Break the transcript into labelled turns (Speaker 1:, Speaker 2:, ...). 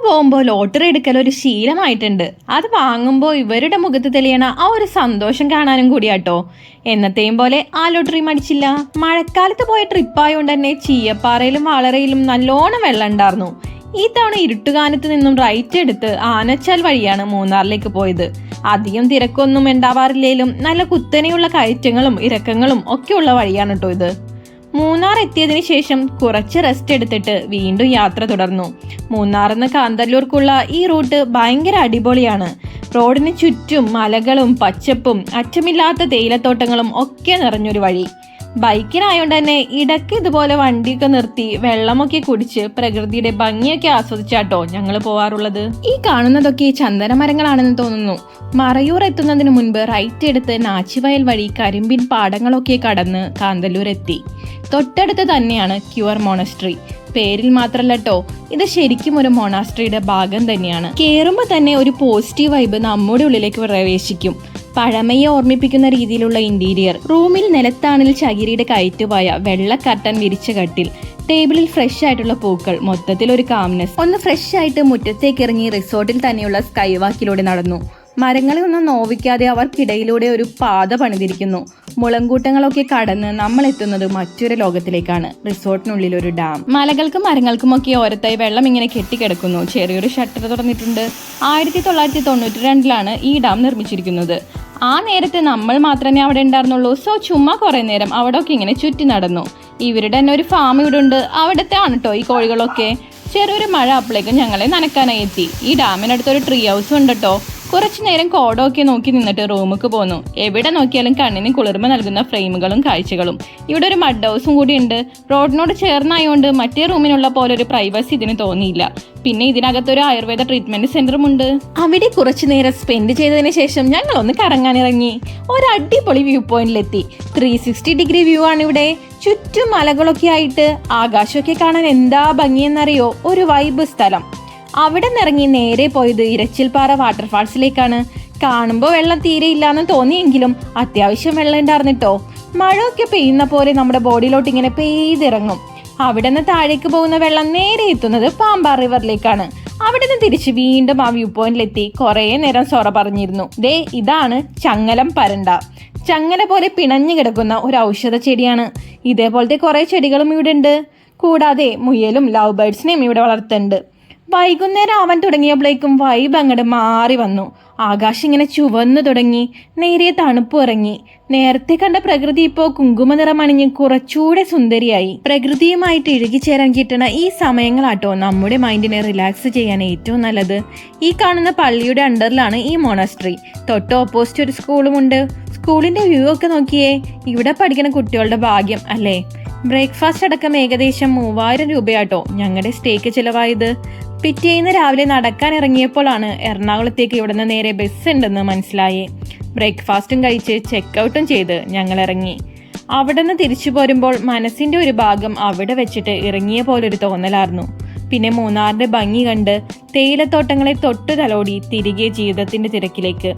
Speaker 1: പോകുമ്പോൾ ലോട്ടറി എടുക്കൽ ഒരു ശീലമായിട്ടുണ്ട്. അത് വാങ്ങുമ്പോൾ ഇവരുടെ മുഖത്ത് തെളിയണ ആ ഒരു സന്തോഷം കാണാനും കൂടിയാട്ടോ. എന്നത്തെയും പോലെ ആ ലോട്ടറി മടിച്ചില്ല. മഴക്കാലത്ത് പോയ ട്രിപ്പായോണ്ട് തന്നെ ചീയപ്പാറയിലും വളറയിലും നല്ലോണം വെള്ളം ഉണ്ടായിരുന്നു. ഈ തവണ ഇരുട്ടുകാനത്ത് നിന്നും റൈറ്റ് എടുത്ത് ആനച്ചാൽ വഴിയാണ് മൂന്നാറിലേക്ക് പോയത്. അധികം തിരക്കൊന്നും ഉണ്ടാവാറില്ലേലും നല്ല കുത്തനെയുള്ള കയറ്റങ്ങളും ഇറക്കങ്ങളും ഒക്കെയുള്ള വഴിയാണ് കേട്ടോ ഇത്. മൂന്നാർ എത്തിയതിനു ശേഷം കുറച്ച് റെസ്റ്റ് എടുത്തിട്ട് വീണ്ടും യാത്ര തുടർന്നു. മൂന്നാറിന്ന് കാന്തല്ലൂർക്കുള്ള ഈ റൂട്ട് ഭയങ്കര അടിപൊളിയാണ്. റോഡിന് ചുറ്റും മലകളും പച്ചപ്പും അറ്റമില്ലാത്ത തേയിലത്തോട്ടങ്ങളും ഒക്കെ നിറഞ്ഞൊരു വഴി. ബൈക്കിനായോണ്ട് തന്നെ ഇടയ്ക്ക് ഇതുപോലെ വണ്ടിയൊക്കെ നിർത്തി വെള്ളമൊക്കെ കുടിച്ച് പ്രകൃതിയുടെ ഭംഗിയൊക്കെ ആസ്വദിച്ചാട്ടോ ഞങ്ങൾ പോവാറുള്ളത്. ഈ കാണുന്നതൊക്കെ ചന്ദന മരങ്ങളാണെന്ന് തോന്നുന്നു. മറയൂർ എത്തുന്നതിന് മുൻപ് റൈറ്റ് എടുത്ത് നാച്ചിവയൽ വഴി കരിമ്പിൻ പാടങ്ങളൊക്കെ കടന്ന് കാന്തല്ലൂർ എത്തി. തൊട്ടടുത്ത് തന്നെയാണ് ക്യൂർ മോണസ്ട്രി. പേരിൽ മാത്രല്ലട്ടോ, ഇത് ശരിക്കും ഒരു മൊണാസ്ട്രിയുടെ ഭാഗം തന്നെയാണ്. കേറുമ്പോൾ തന്നെ ഒരു പോസിറ്റീവ് വൈബ് നമ്മുടെ ഉള്ളിലേക്ക് പ്രവേശിക്കും. പഴമയെ ഓർമ്മിപ്പിക്കുന്ന രീതിയിലുള്ള ഇന്റീരിയർ. റൂമിൽ നിലത്താണിൽ ചകിരിയുടെ കയറ്റുപായ, വെള്ള കർട്ടൻ വിരിച്ച കട്ടിൽ, ടേബിളിൽ ഫ്രഷ് ആയിട്ടുള്ള പൂക്കൾ, മൊത്തത്തിൽ ഒരു കാംനെസ്. ഒന്ന് ഫ്രഷ് ആയിട്ട് മുറ്റത്തേക്ക് ഇറങ്ങി റിസോർട്ടിൽ തന്നെയുള്ള സ്കൈ വാക്കിലൂടെ നടന്നു. മരങ്ങളെ ഒന്നും നോവിക്കാതെ അവർക്കിടയിലൂടെ ഒരു പാത പണിതിരിക്കുന്നു. മുളങ്കൂട്ടങ്ങളൊക്കെ കടന്ന് നമ്മൾ എത്തുന്നത് മറ്റൊരു ലോകത്തിലേക്കാണ്. റിസോർട്ടിനുള്ളിൽ ഒരു ഡാം. മലകൾക്കും മരങ്ങൾക്കുമൊക്കെ ഓരത്തായി വെള്ളം ഇങ്ങനെ കെട്ടിക്കിടക്കുന്നു. ചെറിയൊരു ഷട്ടർ തുറന്നിട്ടുണ്ട്. 1992 ഈ ഡാം നിർമ്മിച്ചിരിക്കുന്നത്. ആ നേരത്തെ നമ്മൾ മാത്രമേ അവിടെ ഉണ്ടായിരുന്നുള്ളൂ. സോ ചുമ്മാ കുറെ നേരം അവിടെ ഒക്കെ ഇങ്ങനെ ചുറ്റി നടന്നു. ഇവരുടെ തന്നെ ഒരു ഫാം ഇവിടെ ഉണ്ട്. അവിടത്തെ ആണ് കേട്ടോ ഈ കോഴികളൊക്കെ. ചെറിയൊരു മഴ അപ്പോഴേക്കും ഞങ്ങളെ നനക്കാനായി എത്തി. ഈ ഡാമിനടുത്തൊരു ട്രീ ഹൗസും ഉണ്ട് കേട്ടോ. കുറച്ചു നേരം കോടമൊക്കെ നോക്കി നിന്നിട്ട് റൂമിക്ക് പോന്നു. എവിടെ നോക്കിയാലും കണ്ണിന് കുളിർമ നൽകുന്ന ഫ്രെയിമുകളും കാഴ്ചകളും. ഇവിടെ ഒരു മഡ് ഹൗസും കൂടി ഉണ്ട്. റോഡിനോട് ചേർന്നായോണ്ട് മറ്റേ റൂമിനുള്ള പോലെ ഒരു പ്രൈവസി ഇതിന് തോന്നിയില്ല. പിന്നെ ഇതിനകത്തൊരു ആയുർവേദ ട്രീറ്റ്മെന്റ് സെന്ററും ഉണ്ട്. അവിടെ കുറച്ചു നേരം സ്പെൻഡ് ചെയ്തതിന് ശേഷം ഞങ്ങൾ ഒന്ന് കറങ്ങാനിറങ്ങി. ഒരു അടിപൊളി വ്യൂ പോയിന്റിലെത്തി. 360 ഡിഗ്രി വ്യൂ ആണ് ഇവിടെ. ചുറ്റും മലകളൊക്കെ ആയിട്ട് ആകാശമൊക്കെ കാണാൻ എന്താ ഭംഗിയെന്നറിയോ. ഒരു വൈബ് സ്ഥലം. അവിടെ നിന്നിറങ്ങി നേരെ പോയത് ഇരച്ചിൽപ്പാറ വാട്ടർഫാൾസിലേക്കാണ്. കാണുമ്പോൾ വെള്ളം തീരെ ഇല്ലാന്ന് തോന്നിയെങ്കിലും അത്യാവശ്യം വെള്ളം ഉണ്ടായിരുന്നിട്ടോ. മഴയൊക്കെ പെയ്യുന്ന പോലെ നമ്മുടെ ബോഡിയിലോട്ട് ഇങ്ങനെ പെയ്തിറങ്ങും. അവിടെ നിന്ന് താഴേക്ക് പോകുന്ന വെള്ളം നേരെ എത്തുന്നത് പാമ്പാർ റിവറിലേക്കാണ്. അവിടെ നിന്ന് തിരിച്ച് വീണ്ടും ആ വ്യൂ പോയിന്റിലെത്തി കുറേ നേരം സൊറ പറഞ്ഞിരുന്നു. ദേ ഇതാണ് ചങ്ങലം പരണ്ട. ചങ്ങല പോലെ പിണഞ്ഞു കിടക്കുന്ന ഒരു ഔഷധ ചെടിയാണ്. ഇതേപോലത്തെ കുറെ ചെടികളും ഇവിടെ ഉണ്ട്. കൂടാതെ മുയലും ലവ് ബേർഡ്സിനെയും ഇവിടെ വളർത്തുന്നുണ്ട്. വൈകുന്നേരം ആവാൻ തുടങ്ങിയപ്പോഴേക്കും വൈബ് അങ്ങോട്ട് മാറി വന്നു. ആകാശം ഇങ്ങനെ ചുവന്നു തുടങ്ങി. നേരിയ തണുപ്പ് ഇറങ്ങി. നേരത്തെ കണ്ട പ്രകൃതി ഇപ്പോൾ കുങ്കുമ നിറമണിഞ്ഞ് കുറച്ചുകൂടെ സുന്ദരിയായി. പ്രകൃതിയുമായിട്ട് ഇഴുകിച്ചേരാൻ കിട്ടുന്ന ഈ സമയങ്ങളാട്ടോ നമ്മുടെ മൈൻഡിനെ റിലാക്സ് ചെയ്യാൻ ഏറ്റവും നല്ലത്. ഈ കാണുന്ന പള്ളിയുടെ അണ്ടറിലാണ് ഈ മൊണാസ്ട്രി. തൊട്ട് ഓപ്പോസിറ്റ് ഒരു സ്കൂളുമുണ്ട്. സ്കൂളിന്റെ വ്യൂ ഒക്കെ നോക്കിയേ. ഇവിടെ പഠിക്കുന്ന കുട്ടികളുടെ ഭാഗ്യം അല്ലേ. ബ്രേക്ക്ഫാസ്റ്റ് അടക്കം ഏകദേശം 3000 രൂപയാട്ടോ ഞങ്ങളുടെ സ്റ്റേക്ക് ചിലവായത്. പിറ്റേന്ന് രാവിലെ നടക്കാൻ ഇറങ്ങിയപ്പോഴാണ് എറണാകുളത്തേക്ക് ഇവിടുന്ന് നേരെ ബസ് ഉണ്ടെന്ന് മനസ്സിലായി. ബ്രേക്ക്ഫാസ്റ്റും കഴിച്ച് ചെക്കൗട്ടും ചെയ്ത് ഞങ്ങൾ ഇറങ്ങി. അവിടെ നിന്ന് തിരിച്ചു പോരുമ്പോൾ മനസ്സിന്റെ ഒരു ഭാഗം അവിടെ വെച്ചിട്ട് ഇറങ്ങിയ പോലൊരു തോന്നലായിരുന്നു. പിന്നെ മൂന്നാറിന്റെ ഭംഗി കണ്ട് തേയിലത്തോട്ടങ്ങളെ തൊട്ടു തലോടി തിരികെ ജീവിതത്തിന്റെ തിരക്കിലേക്ക്.